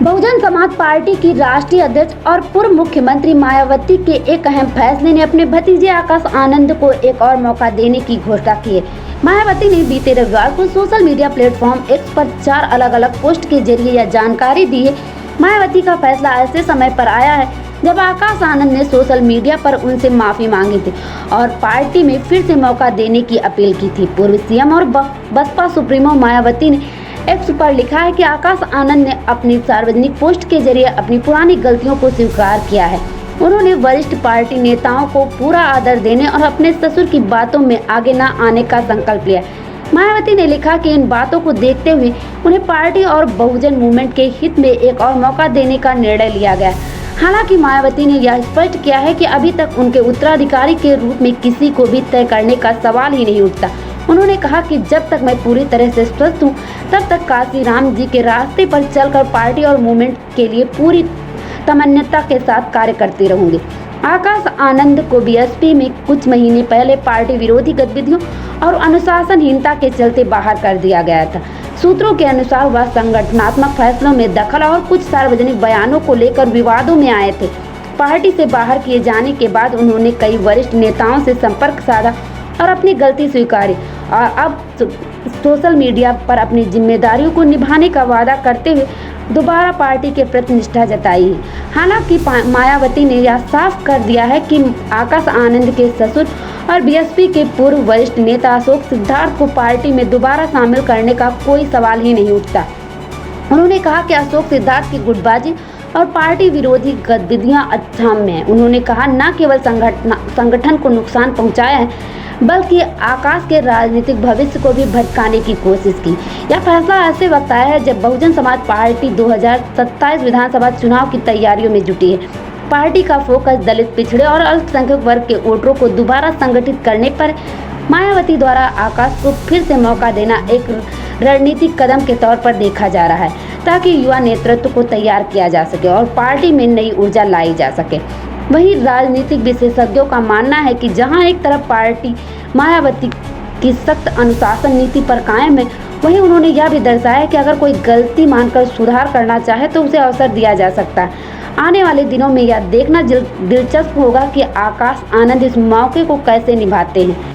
Bahujan Samaj party की राष्ट्रीय अध्यक्ष और पूर्व मुख्यमंत्री मायावती के एक अहम फैसले ने अपने भतीजे आकाश आनंद को एक और मौका देने की घोषणा की है। मायावती ने बीते रविवार को सोशल मीडिया प्लेटफॉर्म एक्स पर 4 अलग-अलग पोस्ट के जरिए यह जानकारी दी है। मायावती का फैसला ऐसे समय पर आया है जब आकाश आनंद ने सोशल मीडिया पर उनसे माफी मांगी थी और पार्टी में फिर से मौका देने की अपील की थी। पूर्व सीएम और बसपा सुप्रीमो मायावती ने एक्स पर लिखा है कि आकाश आनंद ने अपनी सार्वजनिक पोस्ट के जरिए अपनी पुरानी गलतियों को स्वीकार किया है। उन्होंने वरिष्ठ पार्टी नेताओं को पूरा आदर देने और अपने ससुर की बातों में आगे न आने का संकल्प लिया। मायावती ने लिखा कि इन बातों को देखते हुए उन्हें पार्टी और बहुजन मूवमेंट के हित में एक और मौका देने का निर्णय लिया गया। हालांकि मायावती ने यह स्पष्ट किया है कि अभी तक उनके उत्तराधिकारी के रूप में किसी को भी तय करने का सवाल ही नहीं उठता। उन्होंने कहा कि जब तक मैं पूरी तरह से स्वस्थ हूं, तब तक काशी राम जी के रास्ते पर चलकर पार्टी और मूवमेंट के लिए पूरी तमन्नता के साथ कार्य करती रहूंगी। आकाश आनंद को बीएसपी में कुछ महीने पहले पार्टी विरोधी गतिविधियों और अनुशासनहीनता के चलते बाहर कर दिया गया था। सूत्रों के अनुसार वह संगठनात्मक फैसलों में दखल और कुछ सार्वजनिक बयानों को लेकर विवादों में आए थे। पार्टी से बाहर किए जाने के बाद उन्होंने कई वरिष्ठ नेताओं से संपर्क साधा और अपनी गलती स्वीकारी और अब सोशल मीडिया पर अपनी जिम्मेदारियों को निभाने का वादा करते हुए दोबारा पार्टी के प्रति निष्ठा जताई है। हालांकि मायावती ने यह साफ कर दिया है कि आकाश आनंद के ससुर और बीएसपी के पूर्व वरिष्ठ नेता अशोक सिद्धार्थ को पार्टी में दोबारा शामिल करने का कोई सवाल ही नहीं उठता। उन्होंने कहा कि अशोक सिद्धार्थ की गुटबाजी और पार्टी विरोधी गतिविधियां अक्षम्य हैं। उन्होंने कहा न केवल संगठन को नुकसान पहुंचाया है बल्कि आकाश के राजनीतिक भविष्य को भी भटकाने की कोशिश की। यह फैसला ऐसे वक्त आया है जब बहुजन समाज पार्टी 2027 विधानसभा चुनाव की तैयारियों में जुटी है। पार्टी का फोकस दलित, पिछड़े और अल्पसंख्यक वर्ग के वोटरों को दोबारा संगठित करने पर मायावती द्वारा आकाश को फिर से मौका देना एक रणनीतिक कदम के तौर पर देखा जा रहा है ताकि युवा नेतृत्व को तैयार किया जा सके और पार्टी में नई ऊर्जा लाई जा सके। वहीं राजनीतिक विशेषज्ञों का मानना है कि जहां एक तरफ पार्टी मायावती की सख्त अनुशासन नीति पर कायम है, वहीं उन्होंने यह भी दर्शाया कि अगर कोई गलती मानकर सुधार करना चाहे तो उसे अवसर दिया जा सकता है। आने वाले दिनों में यह देखना दिलचस्प होगा कि आकाश आनंद इस मौके को कैसे निभाते हैं।